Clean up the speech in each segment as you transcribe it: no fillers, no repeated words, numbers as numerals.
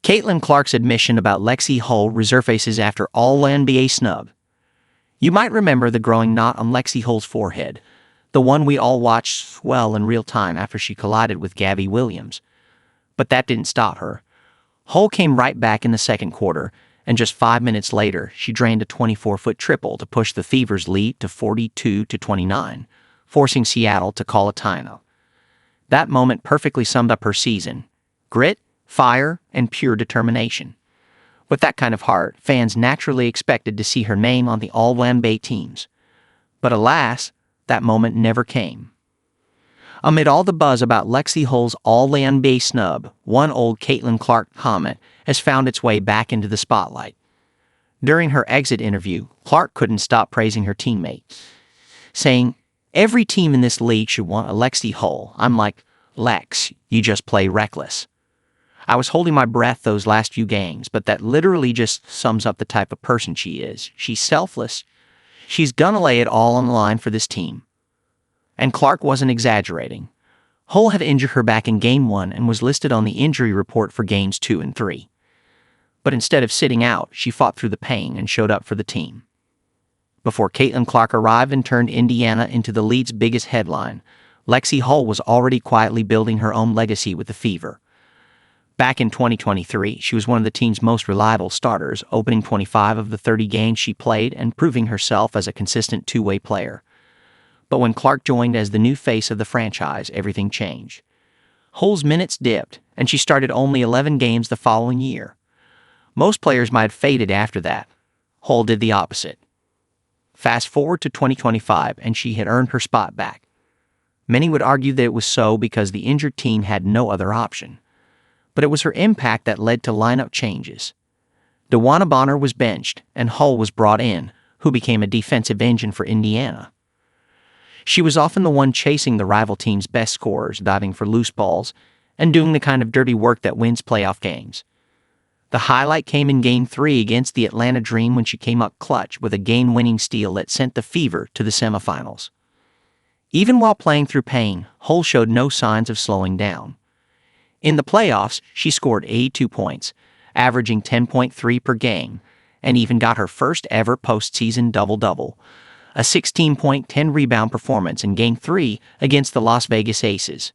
Caitlin Clark's admission about Lexie Hull resurfaces after All-WNBA Snub. You might remember the growing knot on Lexie Hull's forehead, the one we all watched swell in real time after she collided with Gabby Williams. But that didn't stop her. Hull came right back in the second quarter, and just 5 minutes later, she drained a 24-foot triple to push the Fever's lead to 42-29, forcing Seattle to call a timeout. That moment perfectly summed up her season: grit, fire, and pure determination. With that kind of heart, fans naturally expected to see her name on the All-WNBA teams. But alas, that moment never came. Amid all the buzz about Lexie Hull's All-WNBA snub, one old Caitlin Clark comment has found its way back into the spotlight. During her exit interview, Clark couldn't stop praising her teammate, saying, "Every team in this league should want a Lexie Hull. I'm like, Lex, you just play reckless. I was holding my breath those last few games, but that literally just sums up the type of person she is. She's selfless. She's gonna lay it all on the line for this team." And Clark wasn't exaggerating. Hull had injured her back in Game 1 and was listed on the injury report for Games 2 and 3. But instead of sitting out, she fought through the pain and showed up for the team. Before Caitlin Clark arrived and turned Indiana into the league's biggest headline, Lexie Hull was already quietly building her own legacy with the Fever. Back in 2023, she was one of the team's most reliable starters, opening 25 of the 30 games she played and proving herself as a consistent two-way player. But when Clark joined as the new face of the franchise, everything changed. Hull's minutes dipped, and she started only 11 games the following year. Most players might have faded after that. Hull did the opposite. Fast forward to 2025, and she had earned her spot back. Many would argue that it was so because the injured team had no other option. But it was her impact that led to lineup changes. DeWanna Bonner was benched, and Hull was brought in, who became a defensive engine for Indiana. She was often the one chasing the rival team's best scorers, diving for loose balls, and doing the kind of dirty work that wins playoff games. The highlight came in Game 3 against the Atlanta Dream when she came up clutch with a game-winning steal that sent the Fever to the semifinals. Even while playing through pain, Hull showed no signs of slowing down. In the playoffs, she scored 82 points, averaging 10.3 per game, and even got her first ever postseason double-double, a 16-point, 10-rebound performance in Game 3 against the Las Vegas Aces.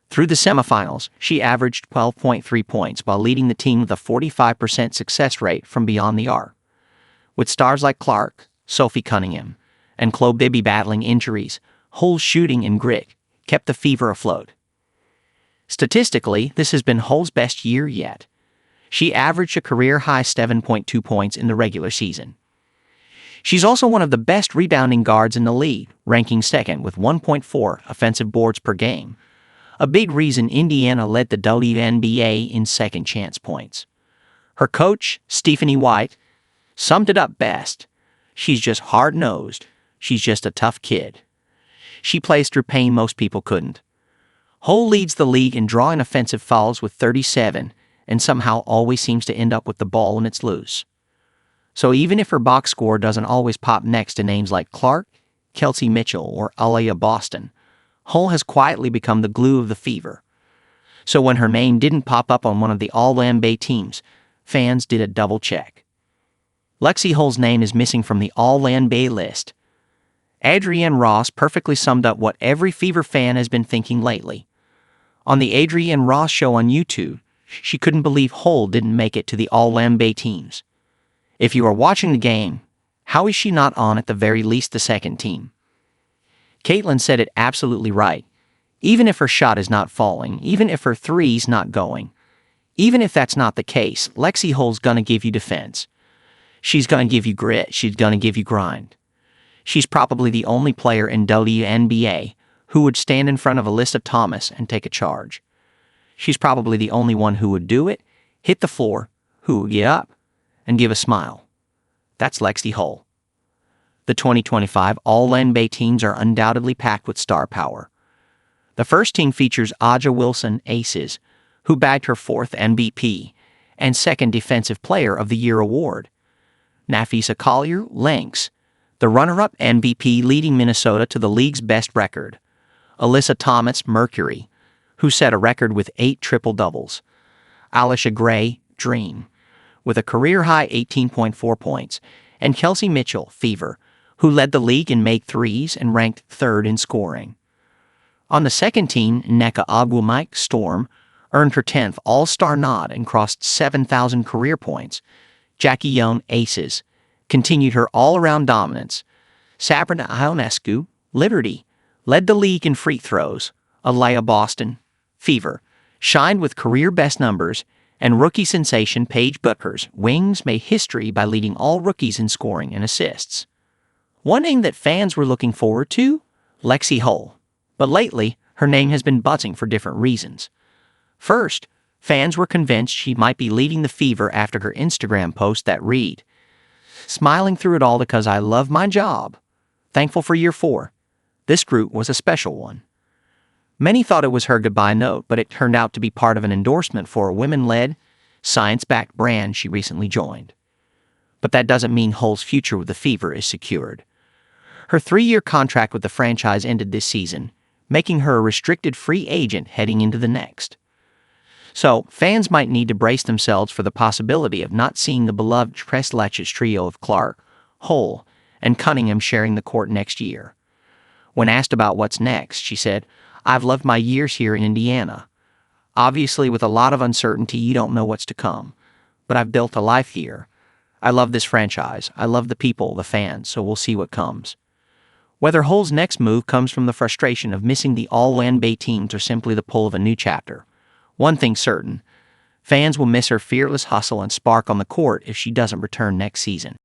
Through the semifinals, she averaged 12.3 points while leading the team with a 45% success rate from beyond the arc. With stars like Clark, Sophie Cunningham, and Chloe Bibby battling injuries, Hull's shooting and grit kept the Fever afloat. Statistically, this has been Hull's best year yet. She averaged a career-high 7.2 points in the regular season. She's also one of the best rebounding guards in the league, ranking second with 1.4 offensive boards per game, a big reason Indiana led the WNBA in second-chance points. Her coach, Stephanie White, summed it up best. She's just hard-nosed. She's just a tough kid. She plays through pain most people couldn't. Hull leads the league in drawing offensive fouls with 37, and somehow always seems to end up with the ball when it's loose. So even if her box score doesn't always pop next to names like Clark, Kelsey Mitchell, or Aliyah Boston, Hull has quietly become the glue of the Fever. So when her name didn't pop up on one of the All-WNBA teams, fans did a double check. Lexie Hull's name is missing from the All-WNBA list. Adrienne Ross perfectly summed up what every Fever fan has been thinking lately. On the Adrienne Ross show on YouTube, she couldn't believe Hull didn't make it to the All-WNBA teams. If you are watching the game, how is she not on at the very least the second team? Caitlin said it absolutely right. Even if her shot is not falling, even if her three's not going, even if that's not the case, Lexie Hull's gonna give you defense. She's gonna give you grit. She's gonna give you grind. She's probably the only player in WNBA who would stand in front of Alyssa Thomas and take a charge. She's probably the only one who would do it, hit the floor, who would get up, and give a smile. That's Lexie Hull. The 2025 All-WNBA teams are undoubtedly packed with star power. The first team features Aja Wilson, Aces, who bagged her 4th MVP and 2nd Defensive Player of the Year award. Napheesa Collier, Lynx, the runner-up MVP leading Minnesota to the league's best record. Alyssa Thomas, Mercury, who set a record with 8 triple-doubles. Alisha Gray, Dream, with a career-high 18.4 points, and Kelsey Mitchell, Fever, who led the league in make threes and ranked third in scoring. On the second team, Nneka Ogwumike, Storm, earned her 10th All-Star nod and crossed 7,000 career points. Jackie Young, Aces, continued her all-around dominance. Sabrina Ionescu, Liberty, led the league in free throws. Aliyah Boston, Fever, shined with career-best numbers, and rookie sensation Paige Bueckers, Wings, made history by leading all rookies in scoring and assists. One name that fans were looking forward to? Lexie Hull. But lately, her name has been buzzing for different reasons. First, fans were convinced she might be leading the Fever after her Instagram post that read, "Smiling through it all because I love my job. Thankful for year 4. This group was a special one." Many thought it was her goodbye note, but it turned out to be part of an endorsement for a women-led, science-backed brand she recently joined. But that doesn't mean Hull's future with the Fever is secured. Her 3-year contract with the franchise ended this season, making her a restricted free agent heading into the next. So, fans might need to brace themselves for the possibility of not seeing the beloved Tres Leches trio of Clark, Hull, and Cunningham sharing the court next year. When asked about what's next, she said, "I've loved my years here in Indiana. Obviously, with a lot of uncertainty, you don't know what's to come. But I've built a life here. I love this franchise. I love the people, the fans, so we'll see what comes." Whether Hull's next move comes from the frustration of missing the All-WNBA teams or simply the pull of a new chapter, one thing's certain, fans will miss her fearless hustle and spark on the court if she doesn't return next season.